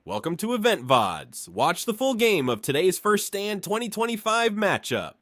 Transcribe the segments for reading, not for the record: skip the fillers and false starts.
Welcome to Loleventvods. Watch the full game of today's First Stand 2025 matchup.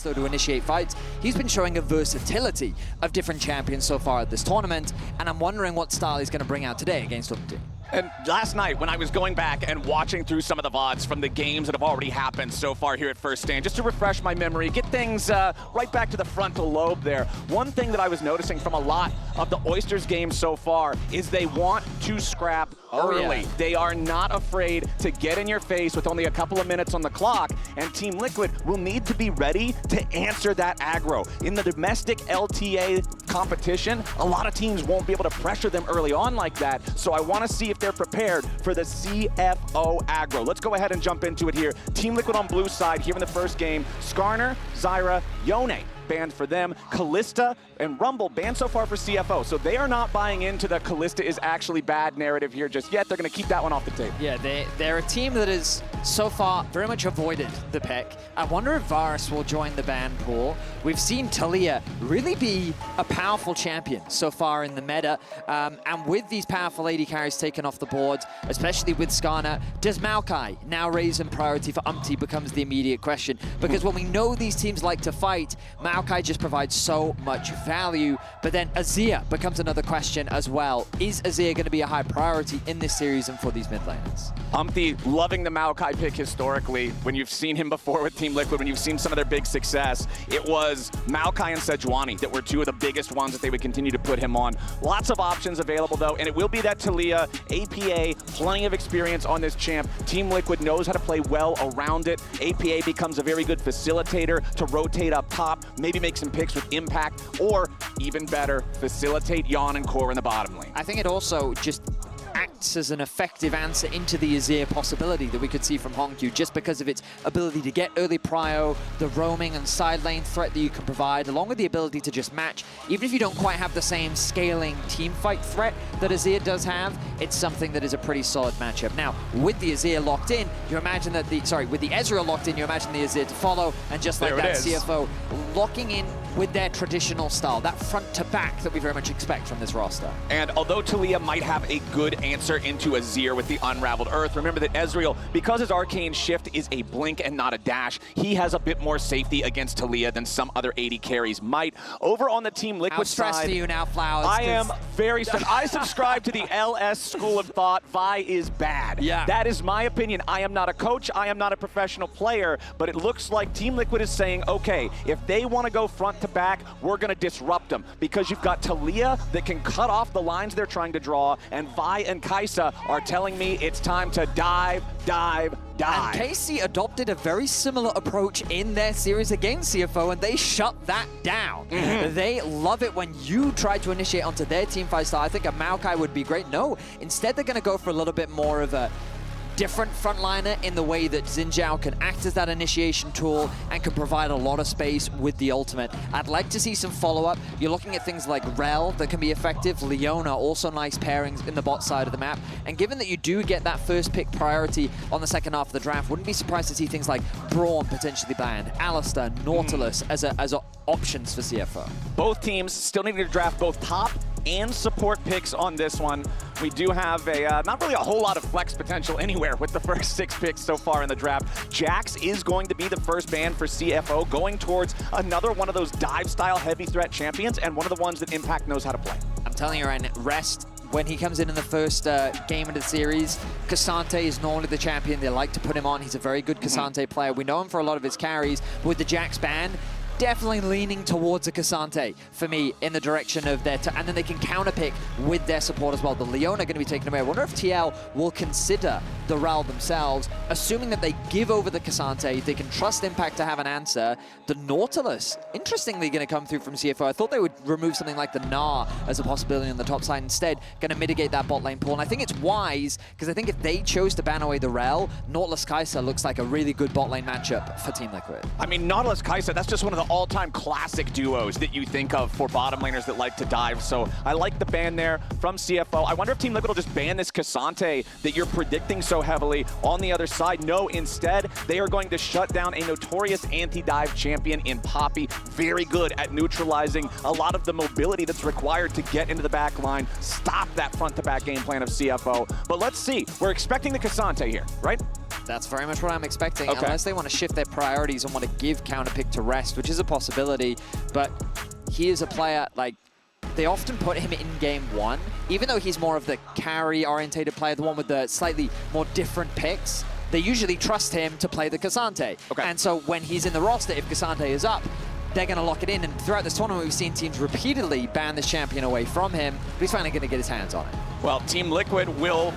Though to initiate fights, he's been showing a versatility of different champions so far at this tournament, and I'm wondering what style he's going to bring out today against Umti. And last night, when I was going back and watching through some of the VODs from the games that have already happened so far here at First Stand, just to refresh my memory, get things right back to the frontal lobe there. One thing that I was noticing from a lot of the Oysters games so far is they want to scrap early. Yeah. They are not afraid to get in your face with only a couple of minutes on the clock, and Team Liquid will need to be ready to answer that aggro. In the domestic LTA competition, a lot of teams won't be able to pressure them early on like that, so I want to see if they're prepared for the CFO aggro. Let's go ahead and jump into it here. Team Liquid on blue side here in the first game. Skarner, Zyra, Yone banned for them. Kalista and Rumble banned so far for CFO. So they are not buying into the Kalista is actually bad narrative here just yet. They're going to keep that one off the table. Yeah, they're a team that has so far very much avoided the pick. I wonder if Varus will join the ban pool. We've seen Talia really be a powerful champion so far in the meta. And with these powerful AD carries taken off the board, especially with Skarner, does Maokai now raise in priority for Umti becomes the immediate question. Because when we know these teams like to fight, Maokai just provides so much value, but then Azir becomes another question as well. Is Azir going to be a high priority in this series and for these mid laners? Umti loving the Maokai pick historically. When you've seen him before with Team Liquid, when you've seen some of their big success, it was Maokai and Sejuani that were two of the biggest ones that they would continue to put him on. Lots of options available though, and it will be that Talia, APA, plenty of experience on this champ. Team Liquid knows how to play well around it. APA becomes a very good facilitator to rotate up top, maybe make some picks with impact, or even better, facilitate Yon and Core in the bottom lane. I think it also just acts as an effective answer into the Azir possibility that we could see from Hongyu, just because of its ability to get early prio, the roaming and side lane threat that you can provide, along with the ability to just match. Even if you don't quite have the same scaling team fight threat that Azir does have, it's something that is a pretty solid matchup. Now, with the Azir locked in, you imagine that with the Ezreal locked in, you imagine the Azir to follow, and just like that CFO locking in with their traditional style, that front to back that we very much expect from this roster. And although Talia might have a good answer into Azir with the Unraveled Earth, remember that Ezreal, because his Arcane Shift is a blink and not a dash, he has a bit more safety against Talia than some other AD carries might. Over on the Team Liquid side, how stressed are you now, Flowers? I am very stressed. I subscribe to the LS school of thought. Vi is bad. Yeah. That is my opinion. I am not a coach. I am not a professional player, but it looks like Team Liquid is saying, okay, if they want to go front to back, we're going to disrupt them, because you've got Talia that can cut off the lines they're trying to draw, and Vi and Kai'Sa are telling me it's time to dive. And KC adopted a very similar approach in their series against CFO, and they shut that down. They love it when you try to initiate onto their team fight style. I think a Maokai would be great. No, instead they're going to go for a little bit more of a different frontliner in the way that Xin Zhao can act as that initiation tool and can provide a lot of space with the ultimate. I'd like to see some follow-up. You're looking at things like Rel that can be effective. Leona, also nice pairings in the bot side of the map. And given that you do get that first pick priority on the second half of the draft, wouldn't be surprised to see things like Braum potentially banned, Alistair, Nautilus as options for CFO. Both teams still need to draft both top and support picks on this one. We do have not really a whole lot of flex potential anywhere with the first 6 picks so far in the draft. Jax is going to be the first ban for CFO, going towards another one of those dive-style heavy threat champions, and one of the ones that Impact knows how to play. I'm telling you right now, Rest, when he comes in the first game of the series, Cassante is normally the champion. They like to put him on. He's a very good Cassante player. We know him for a lot of his carries. With the Jax ban, definitely leaning towards a Cassante for me in the direction of their... and then they can counterpick with their support as well. The Leona are going to be taken away. I wonder if TL will consider the Rel themselves, assuming that they give over the Cassante, they can trust Impact to have an answer. The Nautilus, interestingly, going to come through from CFO. I thought they would remove something like the Gnar as a possibility on the top side. Instead, going to mitigate that bot lane pool. And I think it's wise, because I think if they chose to ban away the Rel, Nautilus Kai'Sa looks like a really good bot lane matchup for Team Liquid. I mean, Nautilus Kai'Sa, that's just one of the all-time classic duos that you think of for bottom laners that like to dive. So I like the ban there from CFO. I wonder if Team Liquid will just ban this Cassante that you're predicting so so heavily on the other side. No, instead, they are going to shut down a notorious anti-dive champion in Poppy. Very good at neutralizing a lot of the mobility that's required to get into the back line, stop that front-to-back game plan of CFO. But let's see. We're expecting the Cassante here, right? That's very much what I'm expecting, Okay. unless they want to shift their priorities and want to give counterpick to Rest, which is a possibility. But he is a player, like, they often put him in game one, even though he's more of the carry-orientated player, the one with the slightly more different picks. They usually trust him to play the Cassante. Okay. And so when he's in the roster, if Cassante is up, they're going to lock it in. And throughout this tournament, we've seen teams repeatedly ban this champion away from him, but he's finally going to get his hands on it. Well, Team Liquid will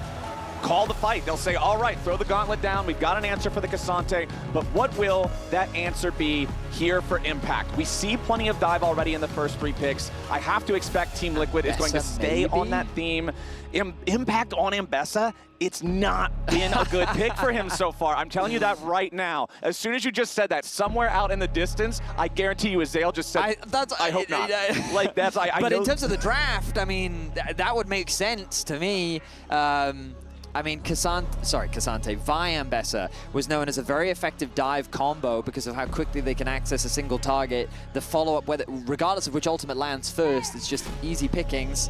call the fight. They'll say, all right, throw the gauntlet down. We've got an answer for the Cassante, but what will that answer be here for Impact? We see plenty of dive already in the first 3 picks. I have to expect Team Liquid is going to stay on that theme. Impact on Ambessa, it's not been a good pick for him so far. I'm telling you that right now. As soon as you just said that, somewhere out in the distance, I guarantee you Azael just said, I hope not. Like, that's, But know. in terms of the draft, I mean, that would make sense to me. I mean, Cassante, Vi Ambessa was known as a very effective dive combo because of how quickly they can access a single target. The follow-up, regardless of which ultimate lands first, it's just easy pickings.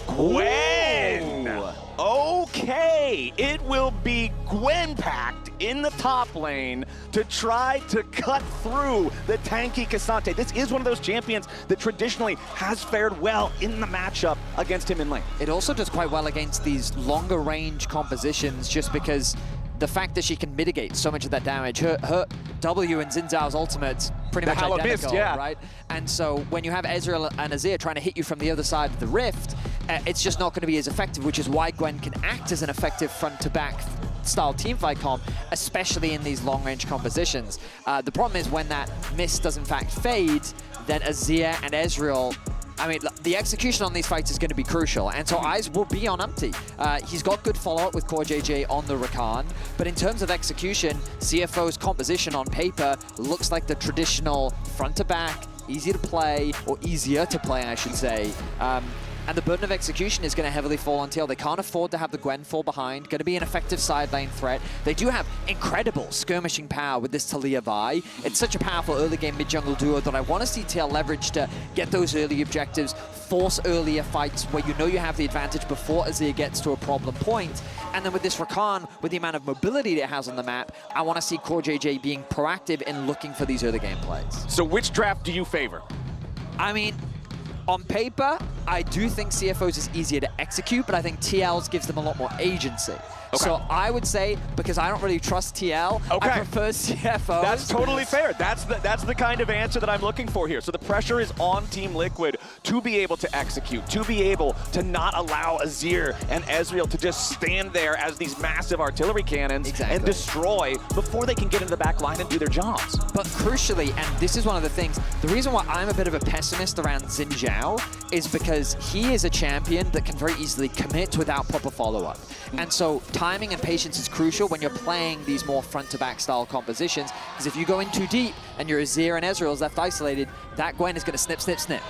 Gwen! Ooh. Okay, it will be Gwen packed in the top lane to try to cut through the tanky Cassante. This is one of those champions that traditionally has fared well in the matchup against him in lane. It also does quite well against these longer range compositions just because the fact that she can mitigate so much of that damage. Her W and Xin Zhao's ultimates pretty much identical, right? And so when you have Ezreal and Azir trying to hit you from the other side of the rift, it's just not going to be as effective, which is why Gwen can act as an effective front-to-back style teamfight comp, especially in these long-range compositions. The problem is when that mist does in fact fade, then Azir and Ezreal, I mean, the execution on these fights is going to be crucial, and so eyes will be on Umpty. He's got good follow-up with Core JJ on the Rakan, but in terms of execution, CFO's composition on paper looks like the traditional front-to-back, easy to play, or easier to play, I should say. And the burden of execution is going to heavily fall on TL. They can't afford to have the Gwen fall behind. Going to be an effective side lane threat. They do have incredible skirmishing power with this Taliyah Vi. It's such a powerful early game mid-jungle duo that I want to see TL leverage to get those early objectives, force earlier fights where you know you have the advantage before Azir gets to a problem point. And then with this Rakan, with the amount of mobility it has on the map, I want to see Core JJ being proactive in looking for these early game plays. So which draft do you favor? I mean, on paper, I do think CFO's is easier to execute, but I think TL's gives them a lot more agency. Okay. So I would say, because I don't really trust TL, I prefer CFO. That's totally fair. That's the kind of answer that I'm looking for here. So the pressure is on Team Liquid to be able to execute, to be able to not allow Azir and Ezreal to just stand there as these massive artillery cannons and destroy before they can get into the back line and do their jobs. But crucially, and this is one of the things, the reason why I'm a bit of a pessimist around Xin Zhao is because he is a champion that can very easily commit without proper follow-up. And so timing and patience is crucial when you're playing these more front-to-back style compositions, because if you go in too deep and your Azir and Ezreal's left isolated, that Gwen is going to snip, snip, snip.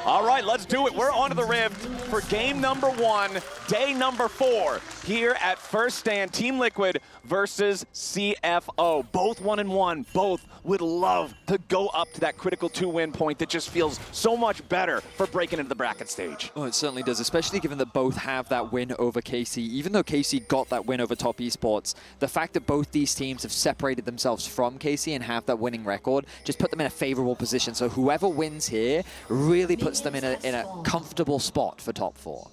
All right, let's do it. We're on to the Rift for game number 1, day number 4, here at First Stand, Team Liquid versus CFO. Both 1-1, both would love to go up to that critical 2-win point that just feels so much better for breaking into the bracket stage. Oh, it certainly does, especially given that both have that win over KC. Even though KC got that win over Top Esports, the fact that both these teams have separated themselves from KC and have that winning record just put them in a favorable position. So whoever wins here really puts them in a comfortable spot for top 4.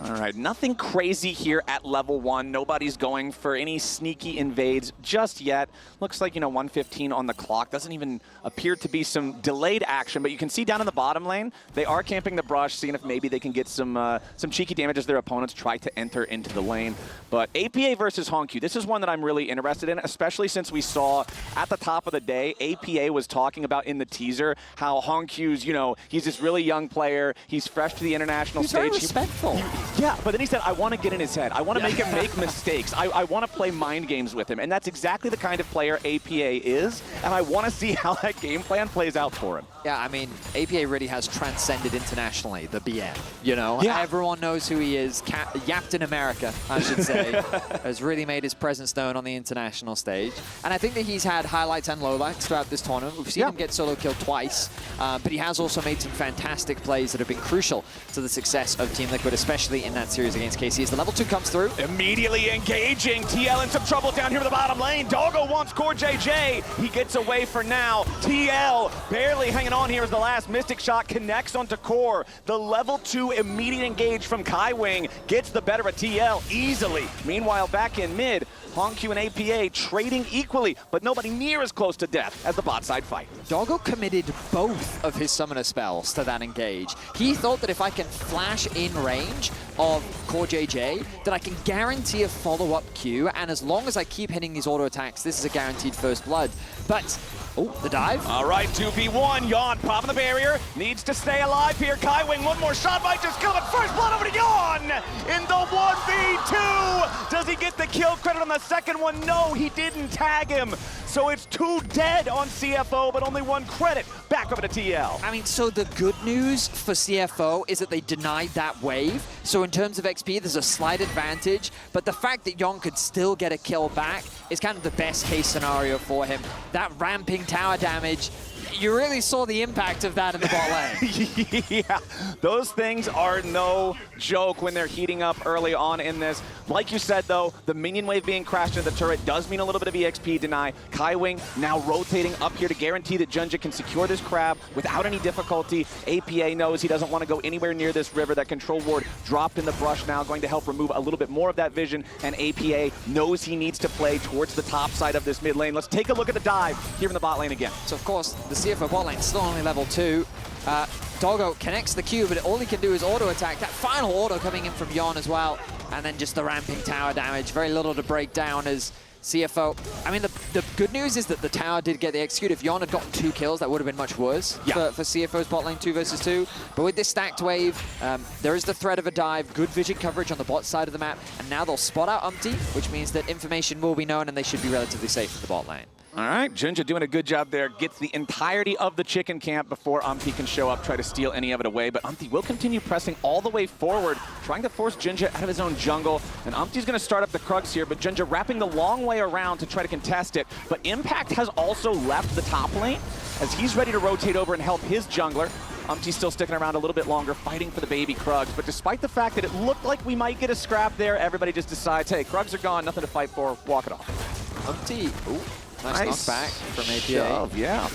All right, nothing crazy here at level 1. Nobody's going for any sneaky invades just yet. Looks like, 1:15 on the clock. Doesn't even appear to be some delayed action, but you can see down in the bottom lane, they are camping the brush, seeing if maybe they can get some cheeky damage as their opponents try to enter into the lane. But APA versus Hongq, this is one that I'm really interested in, especially since we saw at the top of the day, APA was talking about in the teaser how Hongq's, he's this really young player. He's fresh to the international stage. Very respectful. Yeah, but then he said, I want to get in his head. I want to make him make mistakes. I want to play mind games with him. And that's exactly the kind of player APA is. And I want to see how that game plan plays out for him. Yeah, I mean, APA really has transcended internationally, the BM. You know, Yeah. everyone knows who he is. Yapped in America, I should say, has really made his presence known on the international stage. And I think that he's had highlights and lowlights throughout this tournament. We've seen him get solo killed twice, but he has also made some fantastic plays that have been crucial to the success of Team Liquid, especially in that series against KC. As the level 2 comes through. Immediately engaging. TL in some trouble down here in the bottom lane. Doggo wants Core JJ. He gets away for now. TL barely hanging on here as the last Mystic shot connects onto Core. The level 2 immediate engage from Kaiwing gets the better of TL easily. Meanwhile, back in mid, Hongq and APA trading equally, but nobody near as close to death as the bot side fight. Doggo committed both of his summoner spells to that engage. He thought that if I can flash in range of Core JJ, that I can guarantee a follow-up Q, and as long as I keep hitting these auto attacks, this is a guaranteed first blood. But, oh, the dive. All right, 2v1, Yawn popping the barrier, needs to stay alive here. Kaiwing, one more shot might just come, and first blood over to Yawn in the 1v2. Does he get the kill credit on the second one? No, he didn't tag him. So it's 2 dead on CFO, but only 1 credit. Back over to TL. I mean, so the good news for CFO is that they denied that wave. So in terms of XP, there's a slight advantage, but the fact that Yon could still get a kill back is kind of the best case scenario for him. That ramping tower damage, you really saw the impact of that in the bot lane. Yeah, those things are no joke when they're heating up early on in this. Like you said, though, the minion wave being crashed into the turret does mean a little bit of EXP deny. Kaiwing now rotating up here to guarantee that Junja can secure this crab without any difficulty. APA knows he doesn't want to go anywhere near this river. That control ward dropped in the brush now, going to help remove a little bit more of that vision, and APA knows he needs to play towards the top side of this mid lane. Let's take a look at the dive here in the bot lane again. So, of course, the CFO bot lane still only level 2. Doggo connects the Q, but all he can do is auto attack. That final auto coming in from Yon as well. And then just the ramping tower damage. Very little to break down as CFO. I mean, the good news is that the tower did get the execute. If Yon had got 2 kills, that would have been much worse for CFO's bot lane 2 versus 2. But with this stacked wave, there is the threat of a dive, good vision coverage on the bot side of the map, and now they'll spot out Umpty, which means that information will be known and they should be relatively safe in the bot lane. All right, Junja doing a good job there. Gets the entirety of the chicken camp before Umpty can show up, try to steal any of it away. But Umpty will continue pressing all the way forward, trying to force Junja out of his own jungle. And Umpty's going to start up the Krugs here, but Junja wrapping the long way around to try to contest it. But Impact has also left the top lane as he's ready to rotate over and help his jungler. Umpty's still sticking around a little bit longer, fighting for the baby Krugs. But despite the fact that it looked like we might get a scrap there, everybody just decides, hey, Krugs are gone, nothing to fight for, walk it off. Umpty, ooh. Nice knockback from APA. Shove, yeah.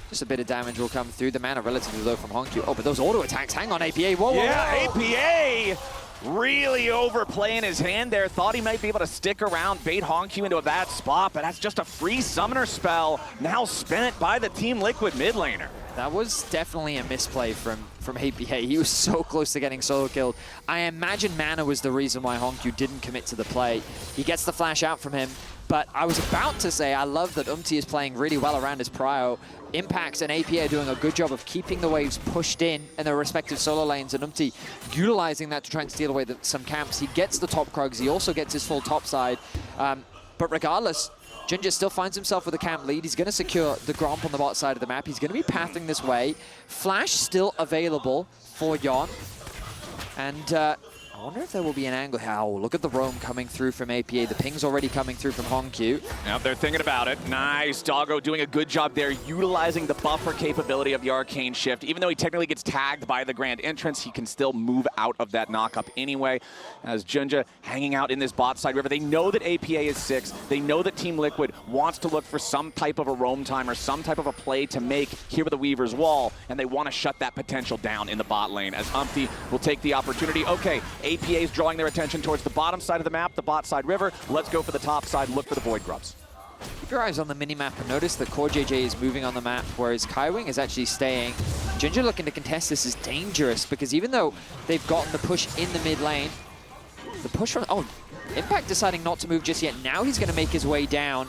Just a bit of damage will come through. The mana relatively low from Hongq. Oh, but those auto attacks, hang on, APA. Whoa, yeah, whoa. APA really overplaying his hand there. Thought he might be able to stick around, bait Hongq into a bad spot, but that's just a free summoner spell now spent by the Team Liquid mid laner. That was definitely a misplay from APA. He was so close to getting solo killed. I imagine mana was the reason why Hongq didn't commit to the play. He gets the flash out from him. But I was about to say, I love that Umpty is playing really well around his prio. Impact and APA are doing a good job of keeping the waves pushed in their respective solo lanes, and Umpty utilizing that to try and steal away some camps. He gets the top Krugs, he also gets his full top side. But regardless, Junja still finds himself with a camp lead. He's going to secure the Gromp on the bot side of the map. He's going to be pathing this way. Flash still available for Yon. And I wonder if there will be an angle. Oh, look at the roam coming through from APA. The ping's already coming through from Hongq. Now they're thinking about it. Nice. Doggo doing a good job there, utilizing the buffer capability of the Arcane Shift. Even though he technically gets tagged by the Grand Entrance, he can still move out of that knock-up anyway. As Junja hanging out in this bot side river, they know that APA is 6. They know that Team Liquid wants to look for some type of a roam time or some type of a play to make here with the Weaver's Wall, and they want to shut that potential down in the bot lane as Umpty will take the opportunity. Okay, APA is drawing their attention towards the bottom side of the map, the bot side river. Let's go for the top side, look for the Void Grubs. Keep your eyes on the minimap and notice that Core JJ is moving on the map, whereas Kaiwing is actually staying. Junja looking to contest this is dangerous because even though they've gotten the push in the mid lane, the push from... Oh, Impact deciding not to move just yet. Now he's going to make his way down.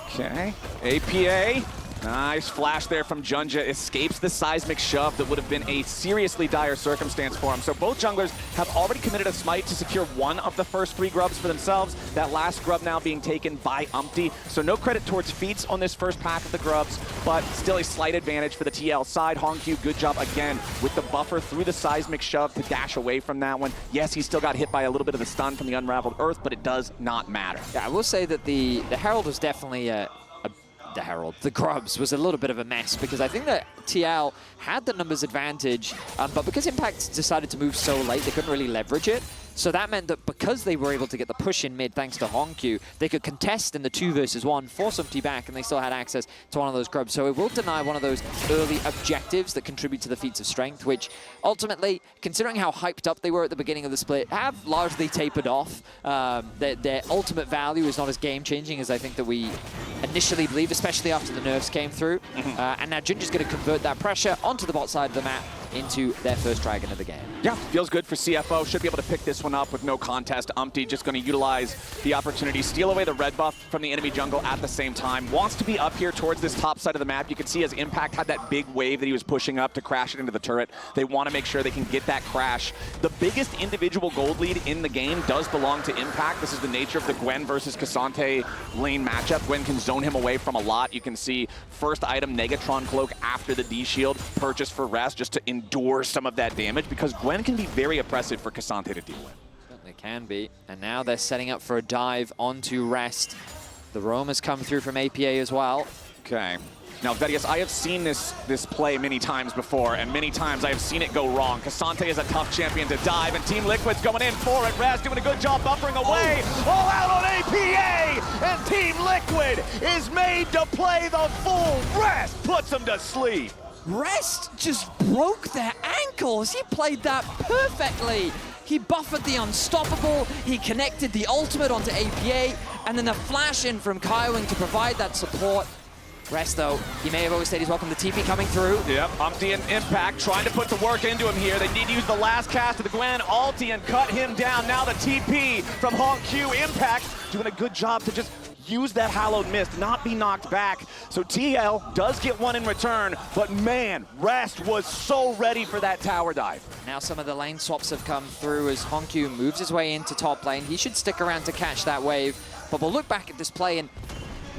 Okay, APA Nice flash there from Junja. Escapes the seismic shove that would have been a seriously dire circumstance for him. So both junglers have already committed a smite to secure one of the first 3 grubs for themselves. That last grub now being taken by Umpty. So no credit towards Feats on this first pack of the grubs, but still a slight advantage for the TL side. Hongq, good job again with the buffer through the seismic shove to dash away from that one. Yes, he still got hit by a little bit of the stun from the Unraveled Earth, but it does not matter. Yeah, I will say that the Herald was definitely the Grubs was a little bit of a mess because I think that TL had the numbers advantage, but because Impact decided to move so late, they couldn't really leverage it. So that meant that because they were able to get the push in mid thanks to Hongq, they could contest in the 2 versus 1, force Umpty back, and they still had access to one of those grubs. So it will deny one of those early objectives that contribute to the feats of strength, which ultimately, considering how hyped up they were at the beginning of the split, have largely tapered off. Their ultimate value is not as game-changing as I think that we initially believed, especially after the nerfs came through. And now Junja's going to convert that pressure onto the bot side of the map into their first dragon of the game. Yeah, feels good for CFO. Should be able to pick this one up with no contest. Umpty just going to utilize the opportunity, steal away the red buff from the enemy jungle at the same time. Wants to be up here towards this top side of the map. You can see as Impact had that big wave that he was pushing up to crash it into the turret. They want to make sure they can get that crash. The biggest individual gold lead in the game does belong to Impact. This is the nature of the Gwen versus Cassante lane matchup. Gwen can zone him away from a lot. You can see first item Negatron Cloak after the D shield purchased for rest just to endure some of that damage because Gwen can be very oppressive for Cassante to deal with. Certainly can be. And now they're setting up for a dive onto rest. The roam has come through from APA as well. Okay. Now, Vedius, I have seen this play many times before, and many times I have seen it go wrong. Cassante is a tough champion to dive, and Team Liquid's going in for it. Raz doing a good job buffering away. All out on APA, and Team Liquid is made to play the full rest. Puts them to sleep. Rest just broke their ankles. He played that perfectly. He buffered the unstoppable, he connected the ultimate onto APA, and then the flash in from Kaiwing to provide that support. Rest, though, he may have always said he's welcome to TP coming through. Yep, Umpty and Impact trying to put the work into him here. They need to use the last cast of the Gwen ulti and cut him down. Now the TP from Hongq. Impact doing a good job to just use that Hallowed Mist, not be knocked back. So TL does get one in return, but man, Rest was so ready for that tower dive. Now some of the lane swaps have come through as Hongq moves his way into top lane. He should stick around to catch that wave, but we'll look back at this play and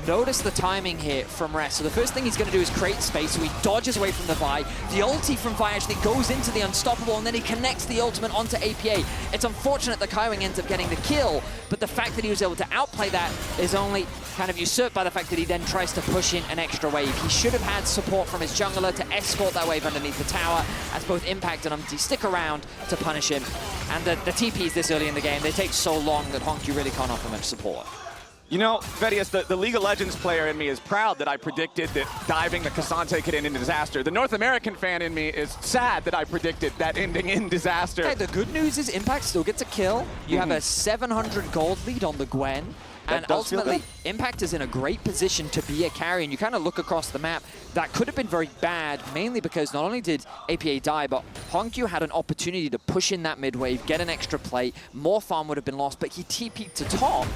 notice the timing here from Rest. So the first thing he's going to do is create space, so he dodges away from the Vi. The ulti from Vi actually goes into the Unstoppable, and then he connects the ultimate onto APA. It's unfortunate that Kaiwing ends up getting the kill, but the fact that he was able to outplay that is only kind of usurped by the fact that he then tries to push in an extra wave. He should have had support from his jungler to escort that wave underneath the tower, as both Impact and Umpty stick around to punish him. And the TPs this early in the game, they take so long that Hongq really can't offer much support. You know, Vedius, the League of Legends player in me is proud that I predicted that diving the Cassante could end in disaster. The North American fan in me is sad that I predicted that ending in disaster. Okay, the good news is Impact still gets a kill. You have a 700 gold lead on the Gwen. And ultimately, Impact is in a great position to be a carry, and you kind of look across the map. That could have been very bad, mainly because not only did APA die, but Hongq had an opportunity to push in that mid wave, get an extra play. More farm would have been lost, but he TP'd to top.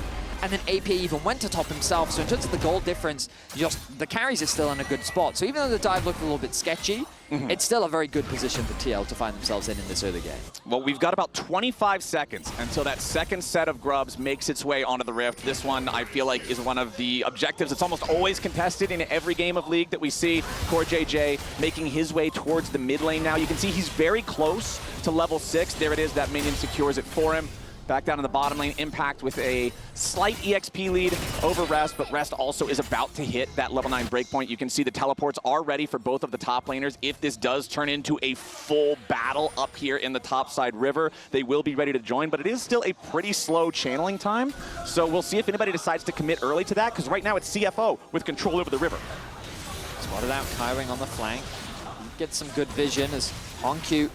And then APA even went to top himself. So in terms of the gold difference, the carries are still in a good spot. So even though the dive looked a little bit sketchy, it's still a very good position for TL to find themselves in this early game. Well, we've got about 25 seconds until that second set of grubs makes its way onto the Rift. This one, I feel like, is one of the objectives that's almost always contested in every game of League that we see. CoreJJ making his way towards the mid lane now. You can see he's very close to level 6. There it is, that minion secures it for him. Back down in the bottom lane, Impact with a slight EXP lead over Rest, but Rest also is about to hit that level 9 breakpoint. You can see the teleports are ready for both of the top laners. If this does turn into a full battle up here in the topside river, they will be ready to join, but it is still a pretty slow channeling time. So we'll see if anybody decides to commit early to that, because right now it's CFO with control over the river. Spotted out Kaiwing on the flank. Gets some good vision as Hongq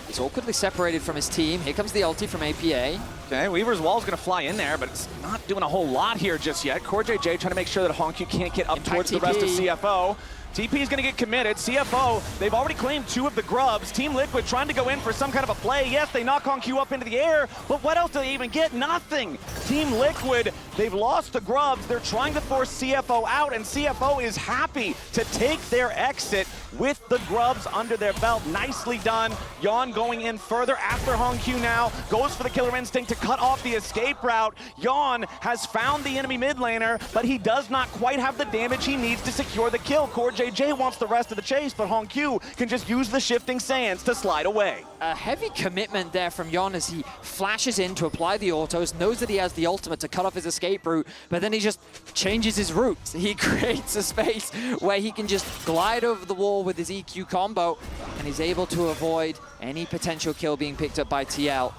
is awkwardly separated from his team. Here comes the ulti from APA. Okay, Weaver's Wall is going to fly in there, but it's not doing a whole lot here just yet. CoreJJ trying to make sure that Hongq can't get up towards the rest of CFO. TP is going to get committed. CFO, they've already claimed 2 of the grubs. Team Liquid trying to go in for some kind of a play. Yes, they knock Q up into the air, but what else do they even get? Nothing. Team Liquid, they've lost the grubs. They're trying to force CFO out, and CFO is happy to take their exit with the grubs under their belt. Nicely done. Yon going in further after Q now. Goes for the killer instinct to cut off the escape route. Yon has found the enemy mid laner, but he does not quite have the damage he needs to secure the kill. Core JJ wants the rest of the chase, but Q can just use the shifting sands to slide away. A heavy commitment there from Yon as he flashes in to apply the autos, knows that he has the ultimate to cut off his escape route, but then he just changes his route. He creates a space where he can just glide over the wall with his EQ combo, and he's able to avoid any potential kill being picked up by TL.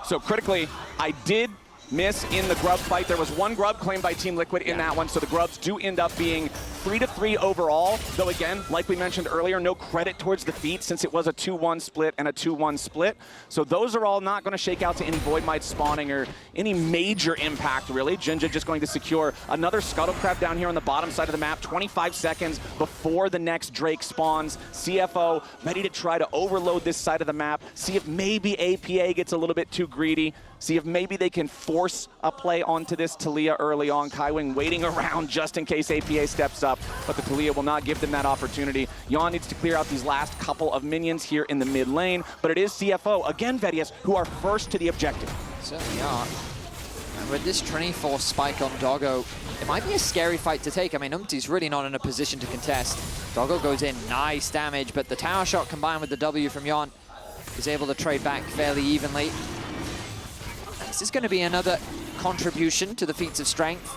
So critically, I did miss in the grub fight. There was 1 grub claimed by Team Liquid in that one, so the grubs do end up being 3-3 overall, though again, like we mentioned earlier, no credit towards the feat since it was a 2-1 split and a 2-1 split. So those are all not going to shake out to any Void Might spawning or any major impact, really. Jinja just going to secure another Scuttle Crab down here on the bottom side of the map, 25 seconds before the next Drake spawns. CFO ready to try to overload this side of the map, see if maybe APA gets a little bit too greedy, see if maybe they can force a play onto this Taliyah early on. Kaiwing waiting around just in case APA steps up, but the Taliyah will not give them that opportunity. Yon needs to clear out these last couple of minions here in the mid lane, but it is CFO, again Vedius, who are first to the objective. Certainly are. And with this Trinity Force spike on Doggo, it might be a scary fight to take. I mean, Umti's really not in a position to contest. Doggo goes in, nice damage, but the tower shot combined with the W from Yon is able to trade back fairly evenly. This is going to be another contribution to the feats of strength.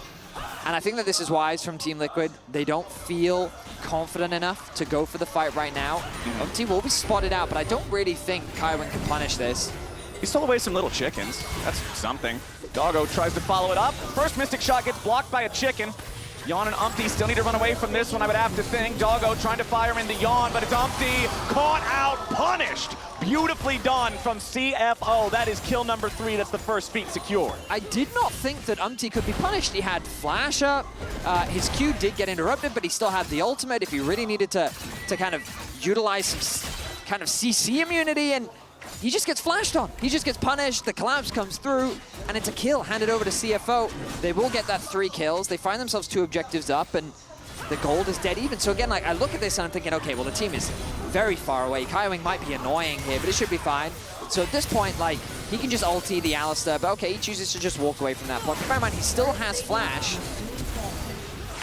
And I think that this is wise from Team Liquid. They don't feel confident enough to go for the fight right now. Umti will be spotted out, but I don't really think Kaiwing can punish this. He stole away some little chickens. That's something. Doggo tries to follow it up. First Mystic Shot gets blocked by a chicken. Yon and Umti still need to run away from this one, I would have to think. Doggo trying to fire into Yon, but it's Umti caught out, punished. Beautifully done from CFO. That is kill number 3. That's the first feat secured. I did not think that Umti could be punished. He had flash up. His Q did get interrupted, but he still had the ultimate if he really needed to kind of utilize some kind of CC immunity, and he just gets flashed on. He just gets punished. The collapse comes through, and it's a kill handed over to CFO. They will get that 3 kills. They find themselves 2 objectives up, and the gold is dead even. So again, like, I look at this and I'm thinking, okay, well, the team is very far away. Kaiwing might be annoying here, but it should be fine. So at this point, like, he can just ulti the Alistar, but okay, he chooses to just walk away from that point. Bear in mind, he still has flash,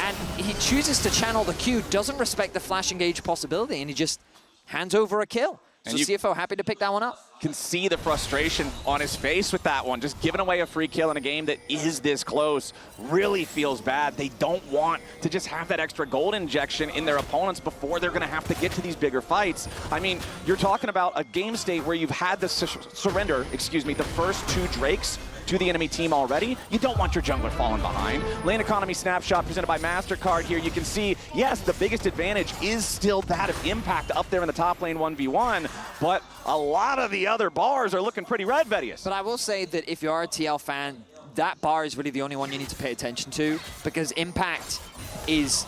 and he chooses to channel the Q, doesn't respect the flash engage possibility, and he just hands over a kill. So CFO happy to pick that one up. Can see the frustration on his face with that one. Just giving away a free kill in a game that is this close really feels bad. They don't want to just have that extra gold injection in their opponents before they're going to have to get to these bigger fights. I mean, you're talking about a game state where you've had the surrender, the first 2 Drakes to the enemy team already. You don't want your jungler falling behind. Lane economy snapshot presented by MasterCard here. You can see, yes, the biggest advantage is still that of impact up there in the top lane 1v1, but a lot of the other bars are looking pretty red, Vedius. But I will say that if you are a TL fan, that bar is really the only one you need to pay attention to, because impact is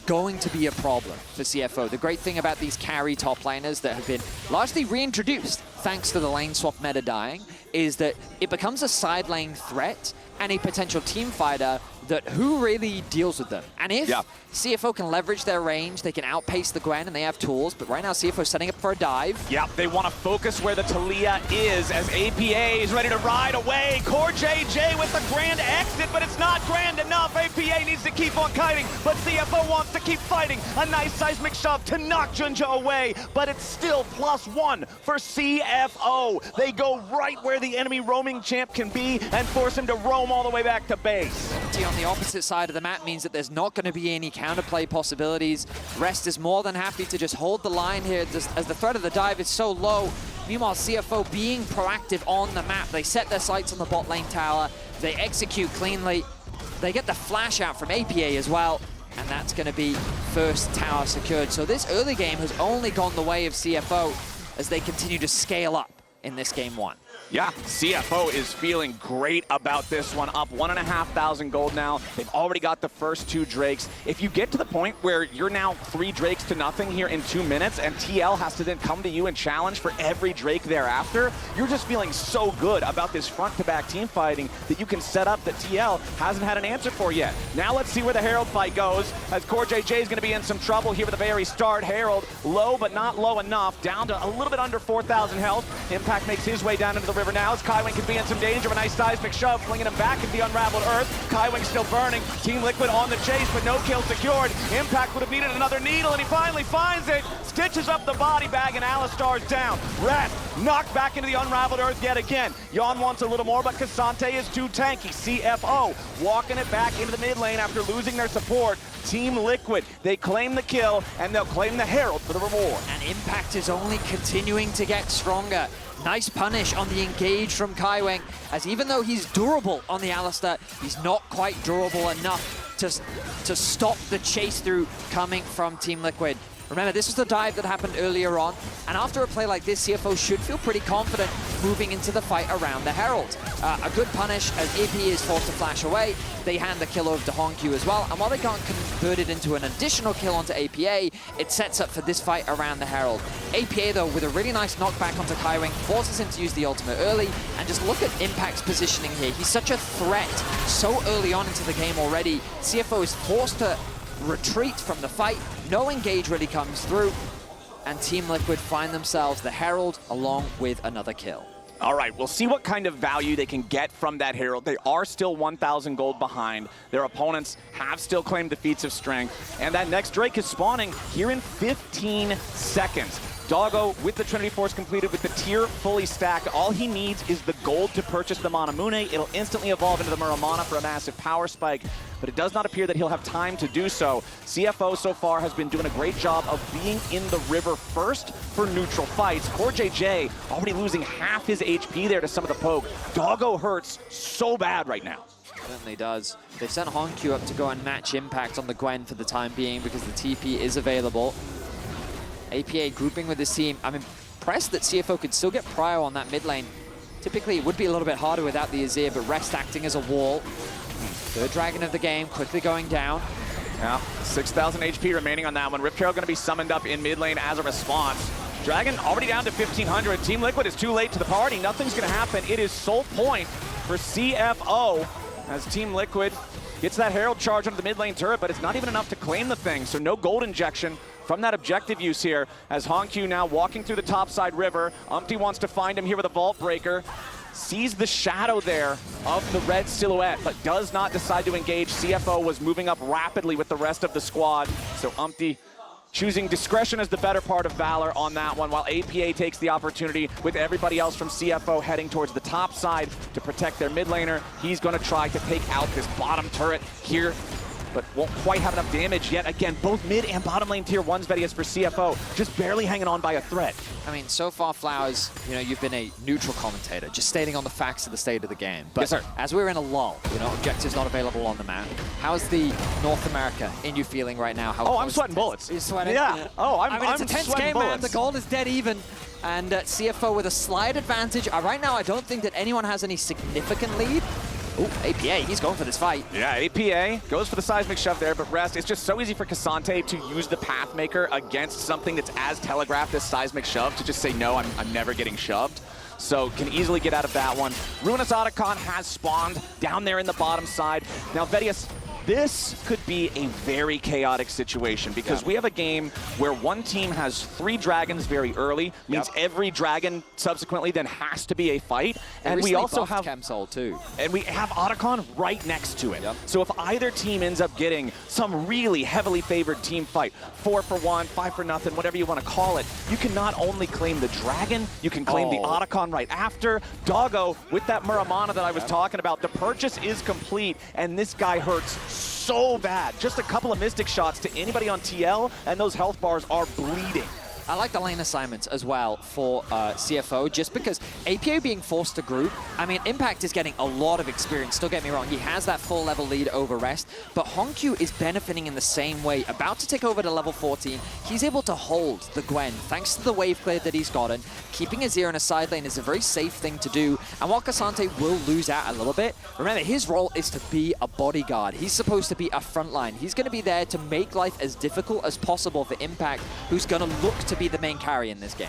going to be a problem for CFO. The great thing about these carry top laners that have been largely reintroduced thanks to the lane swap meta dying is that it becomes a side lane threat and a potential team fighter that who really deals with them. And if CFO can leverage their range, they can outpace the Gwen and they have tools, but right now CFO setting up for a dive. Yep, they want to focus where the Taliyah is as APA is ready to ride away. Core JJ with the grand exit, but it's not grand enough. APA needs to keep on kiting, but CFO wants to keep fighting. A nice seismic shove to knock Junja away, but it's still +1 for CFO. They go right where the enemy roaming champ can be and force him to roam all the way back to base. On the opposite side of the map means that there's not going to be any counterplay possibilities. Rest is more than happy to just hold the line here as the threat of the dive is so low. Meanwhile, CFO being proactive on the map. They set their sights on the bot lane tower. They execute cleanly. They get the flash out from APA as well. And that's going to be first tower secured. So this early game has only gone the way of CFO as they continue to scale up in this game 1. Yeah, CFO is feeling great about this one, up 1,500 gold now. They've already got the first 2 Drakes. If you get to the point where you're now 3 Drakes to nothing here in 2 minutes, and TL has to then come to you and challenge for every Drake thereafter, you're just feeling so good about this front-to-back team fighting that you can set up that TL hasn't had an answer for yet. Now let's see where the Herald fight goes, as CoreJJ is going to be in some trouble here at the very start. Herald, low but not low enough, down to a little bit under 4,000 health. Impact makes his way down into the river now, as Kaiwing could be in some danger. A nice seismic shove, flinging him back into the unraveled earth. Kaiwing still burning. Team Liquid on the chase, but no kill secured. Impact would have needed another needle, and he finally finds it. Stitches up the body bag, and Alistar's down. Rest knocked back into the unraveled earth yet again. Yon wants a little more, but Cassante is too tanky. CFO walking it back into the mid lane after losing their support. Team Liquid, they claim the kill, and they'll claim the Herald for the reward. And Impact is only continuing to get stronger. Nice punish on the engage from Kaiwing, as even though he's durable on the Alistar, he's not quite durable enough to stop the chase through coming from Team Liquid. Remember, this was the dive that happened earlier on, and after a play like this, CFO should feel pretty confident moving into the fight around the Herald. A good punish as AP is forced to flash away. They hand the kill over to Honkyu as well, and while they can't convert it into an additional kill onto APA, it sets up for this fight around the Herald. APA, though, with a really nice knockback onto Kaiwing, forces him to use the ultimate early, and just look at Impact's positioning here. He's such a threat so early on into the game already. CFO is forced to retreat from the fight. No engage really comes through, and Team Liquid find themselves the Herald along with another kill. All right, we'll see what kind of value they can get from that Herald. They are still 1,000 gold behind. Their opponents have still claimed defeats of strength, and that next Drake is spawning here in 15 seconds. Doggo with the Trinity Force completed, with the tier fully stacked. All he needs is the gold to purchase the Manamune. It'll instantly evolve into the Muramana for a massive power spike, but it does not appear that he'll have time to do so. CFO so far has been doing a great job of being in the river first for neutral fights. CoreJJ already losing half his HP there to some of the poke. Doggo hurts so bad right now. Certainly does. They've sent Honkyu up to go and match Impact on the Gwen for the time being because the TP is available. APA grouping with this team. I'm impressed that CFO could still get prio on that mid lane. Typically, it would be a little bit harder without the Azir, but Rest acting as a wall. Third Dragon of the game, quickly going down. Yeah, 6,000 HP remaining on that one. Rip Carol going to be summoned up in mid lane as a response. Dragon already down to 1,500. Team Liquid is too late to the party. Nothing's going to happen. It is sole point for CFO as Team Liquid gets that Herald charge onto the mid lane turret, but it's not even enough to claim the thing, so no gold injection from that objective use here, as Honkyu now walking through the topside river. Umpty wants to find him here with a Vault Breaker. Sees the shadow there of the red silhouette, but does not decide to engage. CFO was moving up rapidly with the rest of the squad, so Umpty choosing discretion as the better part of valor on that one, while APA takes the opportunity with everybody else from CFO heading towards the top side to protect their mid laner. He's going to try to take out this bottom turret here, but won't quite have enough damage yet. Again, both mid and bottom lane tier 1s Vedius for CFO, just barely hanging on by a thread. I mean, so far, Flowers, you know, you've been a neutral commentator, just stating on the facts of the state of the game. But yes, sir. As we're in a lull, you know, objectives not available on the map, how's the North America in you feeling right now? How I'm sweating bullets. You're sweating? Yeah. Oh, I mean, it's a tense game, man. The gold is dead even. And CFO with a slight advantage. Right now, I don't think that anyone has any significant lead. Ooh, APA, he's going for this fight. Yeah, APA goes for the seismic shove there, but Rest, it's just so easy for Cassante to use the Pathmaker against something that's as telegraphed as seismic shove, to just say, no, I'm never getting shoved. So can easily get out of that one. Ruinous Otacon has spawned down there in the bottom side. Now, Vedius, this could be a very chaotic situation because we have a game where one team has 3 dragons very early, means every dragon subsequently then has to be a fight, and we also have Chemsol too. And we have Otacon right next to it. So if either team ends up getting some really heavily favored team fight, 4 for 1, 5 for nothing, whatever you want to call it, you can not only claim the dragon, you can claim the Otacon right after. Doggo with that Muramana that I was talking about, the purchase is complete, and this guy hurts so bad. Just a couple of Mystic shots to anybody on TL, and those health bars are bleeding. I like the lane assignments as well for CFO, just because APA being forced to group, I mean, Impact is getting a lot of experience, don't get me wrong, he has that full level lead over Rest, but Honkyu is benefiting in the same way, about to take over to level 14, he's able to hold the Gwen, thanks to the wave clear that he's gotten, keeping Azir in a side lane is a very safe thing to do, and while Cassante will lose out a little bit, remember, his role is to be a bodyguard, he's supposed to be a frontline, he's going to be there to make life as difficult as possible for Impact, who's going to look to be the main carry in this game.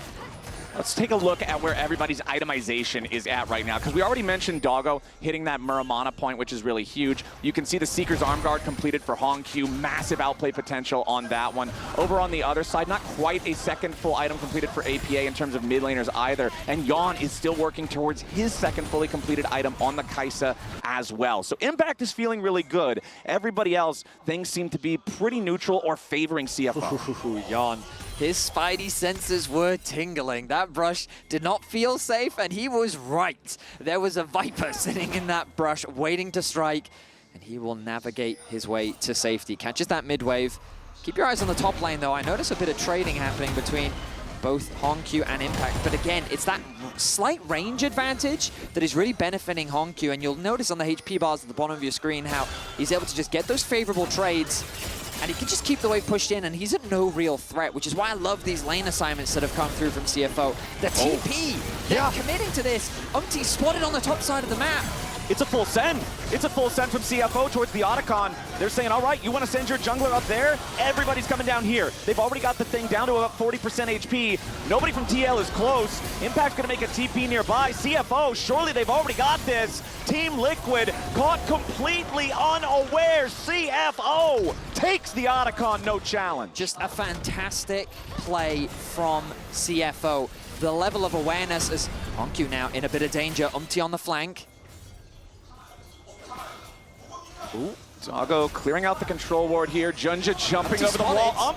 Let's take a look at where everybody's itemization is at right now, because we already mentioned Doggo hitting that Muramana point, which is really huge. You can see the Seeker's Arm Guard completed for Honkyu, massive outplay potential on that one. Over on the other side, not quite a second full item completed for APA in terms of mid laners either, and Yon is still working towards his second fully completed item on the Kai'Sa as well. So Impact is feeling really good. Everybody else, things seem to be pretty neutral or favoring CFO. Yon. His spidey senses were tingling. That brush did not feel safe, and he was right. There was a Viper sitting in that brush waiting to strike, and he will navigate his way to safety. Catches that mid wave. Keep your eyes on the top lane, though. I notice a bit of trading happening between both Honkyu and Impact, but again, it's that slight range advantage that is really benefiting Honkyu, and you'll notice on the HP bars at the bottom of your screen how he's able to just get those favorable trades, and he can just keep the wave pushed in, and he's at no real threat, which is why I love these lane assignments that have come through from CFO. The TP, they're committing to this. Umti spotted on the top side of the map. It's a full send. It's a full send from CFO towards the Otacon. They're saying, all right, you want to send your jungler up there? Everybody's coming down here. They've already got the thing down to about 40% HP. Nobody from TL is close. Impact's going to make a TP nearby. CFO, surely they've already got this. Team Liquid caught completely unaware. CFO takes the Otacon, no challenge. Just a fantastic play from CFO. The level of awareness as Honkyu now in a bit of danger. Umti on the flank. Ooh, Doggo clearing out the control ward here. Junja jumping over the wall.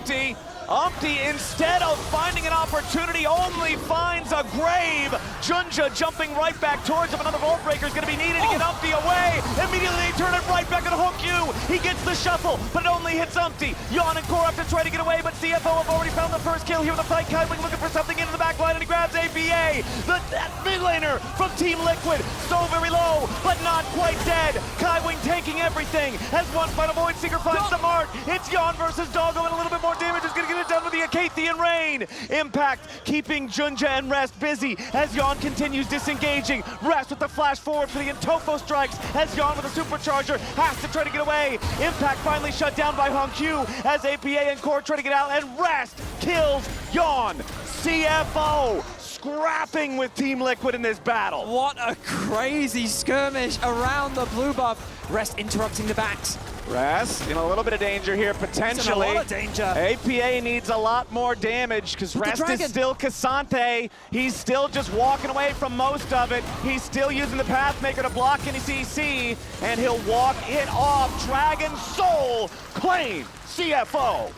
Umti, instead of finding an opportunity, only finds a grave. Junja jumping right back towards him. Another Vault Breaker is going to be needed to get Umti away. Immediately they turn it right back at Honkyu. He gets the shuffle, but it only hits Umti. Yon and Core have to try to get away, but CFO have already found the first kill here with the fight. Kaiwing looking for something into the back line, and he grabs APA. That mid laner from Team Liquid, so very low, but not quite dead. Kaiwing taking everything as one final Void Seeker finds the mark. It's Yon versus Doggo, and a little bit more damage is going to get it done with the Acathian Rain. Impact keeping Junja and Rest busy as Yon continues disengaging. Rest with the flash forward for the Intofo strikes as Yon with a supercharger has to try to get away. Impact finally shut down by Honkyu as APA and Core try to get out, and Rest kills Yon. CFO scrapping with Team Liquid in this battle. What a crazy skirmish around the blue buff. Rest interrupting the backs. Rest in a little bit of danger here, potentially. In a lot of danger. APA needs a lot more damage because Rest is still Cassante. He's still just walking away from most of it. He's still using the Pathmaker to block any CC, and he'll walk it off. Dragon Soul claim CFO.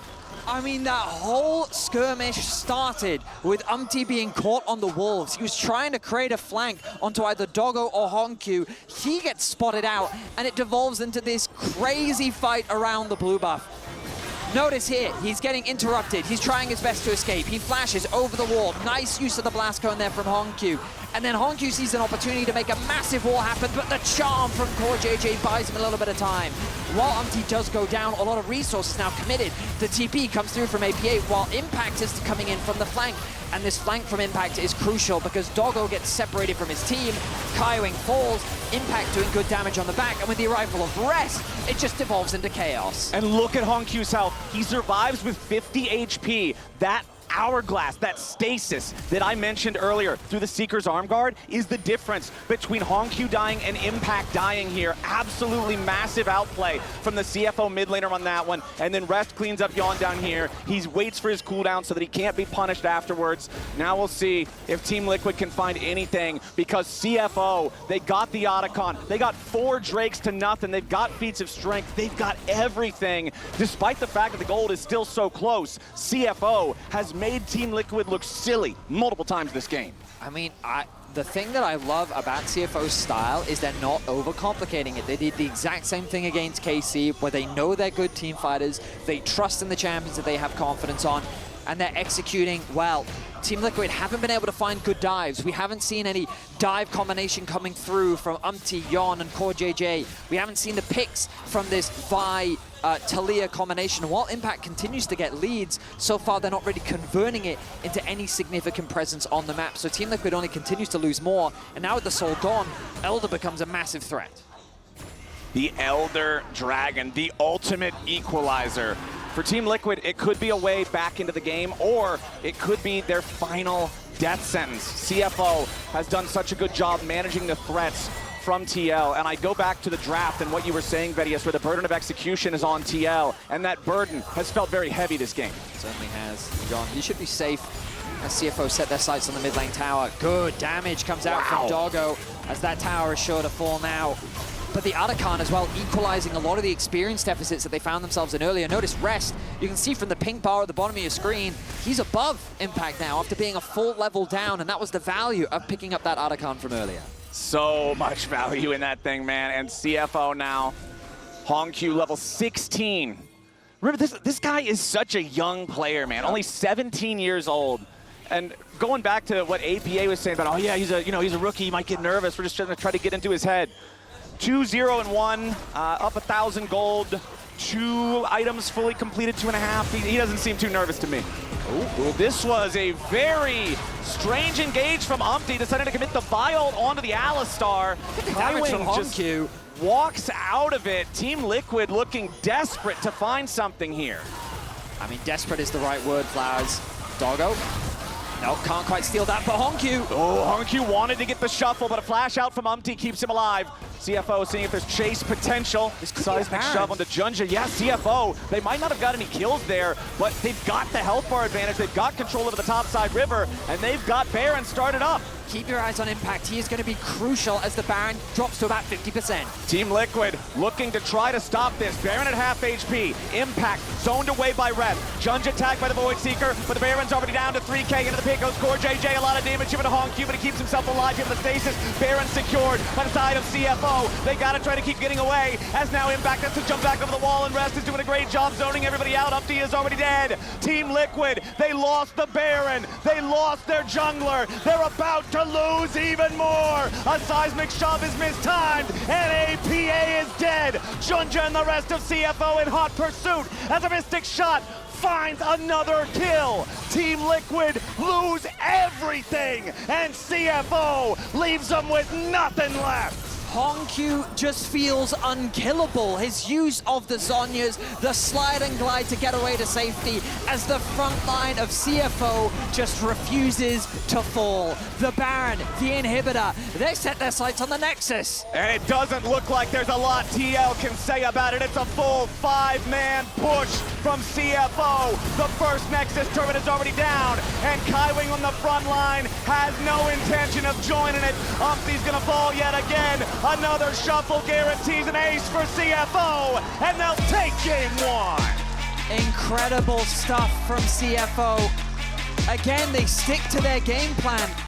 I mean, that whole skirmish started with Umti being caught on the wolves. He was trying to create a flank onto either Doggo or Honkyu. He gets spotted out, and it devolves into this crazy fight around the blue buff. Notice here, he's getting interrupted. He's trying his best to escape. He flashes over the wall. Nice use of the blast cone there from Honkyu. And then Honkyu sees an opportunity to make a massive wall happen, but the charm from Core JJ buys him a little bit of time. While Umti does go down, a lot of resources now committed. The TP comes through from APA, while Impact is coming in from the flank. And this flank from Impact is crucial because Doggo gets separated from his team. Kaiwing falls, Impact doing good damage on the back, and with the arrival of Rest, it just devolves into chaos. And look at Honkyu's health. He survives with 50 HP. That hourglass, that stasis that I mentioned earlier through the Seeker's Arm Guard is the difference between Honkyu dying and Impact dying here. Absolutely massive outplay from the CFO mid laner on that one. And then Rest cleans up Yon down here. He waits for his cooldown so that he can't be punished afterwards. Now we'll see if Team Liquid can find anything, because CFO, they got the Otacon. They got 4 Drakes to nothing. They've got feats of strength. They've got everything. Despite the fact that the gold is still so close, CFO has made Team Liquid look silly multiple times this game. I mean, the thing that I love about CFO's style is they're not overcomplicating it. They did the exact same thing against KC, where they know they're good team fighters, they trust in the champions that they have confidence on, and they're executing well. Team Liquid haven't been able to find good dives. We haven't seen any dive combination coming through from Yon and Core JJ. We haven't seen the picks from this Vi Talia combination. While Impact continues to get leads, so far they're not really converting it into any significant presence on the map. So Team Liquid only continues to lose more, and now with the Soul gone, Elder becomes a massive threat. The Elder Dragon, the ultimate equalizer. For Team Liquid, it could be a way back into the game, or it could be their final death sentence. CFO has done such a good job managing the threats from TL, and I go back to the draft and what you were saying, Vedius, where the burden of execution is on TL, and that burden has felt very heavy this game. Certainly has. John, you should be safe as CFO set their sights on the mid lane tower. Good damage comes out from Doggo as that tower is sure to fall now. But the Arakan as well, equalizing a lot of the experience deficits that they found themselves in earlier. Notice Rest, you can see from the pink bar at the bottom of your screen, he's above Impact now after being a full level down, and that was the value of picking up that Arakan from earlier. So much value in that thing, man. And CFO now, Hongq level 16. Remember, this guy is such a young player, man. Only 17 years old. And going back to what APA was saying about, oh yeah, he's a rookie, he might get nervous. We're just trying to try to get into his head. 2-0-1, up 1,000 gold, 2 items fully completed, 2.5. He doesn't seem too nervous to me. Ooh. This was a very strange engage from Umpty, deciding to commit the Vile onto the Alistar. Damage from Hongq. Walks out of it. Team Liquid looking desperate to find something here. I mean, desperate is the right word, Flowers. Doggo. No, can't quite steal that for Hongq. Oh, Hongq wanted to get the shuffle, but a flash out from Umpty keeps him alive. CFO seeing if there's chase potential. Seismic shove onto Junja. Yeah, CFO, they might not have got any kills there, but they've got the health bar advantage. They've got control over the topside river, and they've got Baron started up. Keep your eyes on Impact. He is going to be crucial as the Baron drops to about 50%. Team Liquid looking to try to stop this. Baron at half HP. Impact zoned away by Red. Junja tagged by the Void Seeker, but the Baron's already down to 3K. Into the pit goes Core JJ. A lot of damage given to Hongq, but he keeps himself alive. Given the stasis, Baron secured by the side of CFO. They got to try to keep getting away, as now Impact has to jump back over the wall, and Rest is doing a great job zoning everybody out. Umpty is already dead. Team Liquid, they lost the Baron. They lost their jungler. They're about to lose even more. A seismic shove is mistimed, and APA is dead. Junja and the rest of CFO in hot pursuit as a Mystic Shot finds another kill. Team Liquid lose everything, and CFO leaves them with nothing left. Hongq just feels unkillable. His use of the Zhonyas, the slide and glide to get away to safety, as the front line of CFO just refuses to fall. The Baron, the inhibitor, they set their sights on the Nexus. And it doesn't look like there's a lot TL can say about it. It's a full 5-man push from CFO. The first Nexus turret is already down, and Kaiwing on the front line has no intention of joining it. Umpty's gonna fall yet again. Another shuffle guarantees an ace for CFO, and they'll take game 1. Incredible stuff from CFO. Again, they stick to their game plan.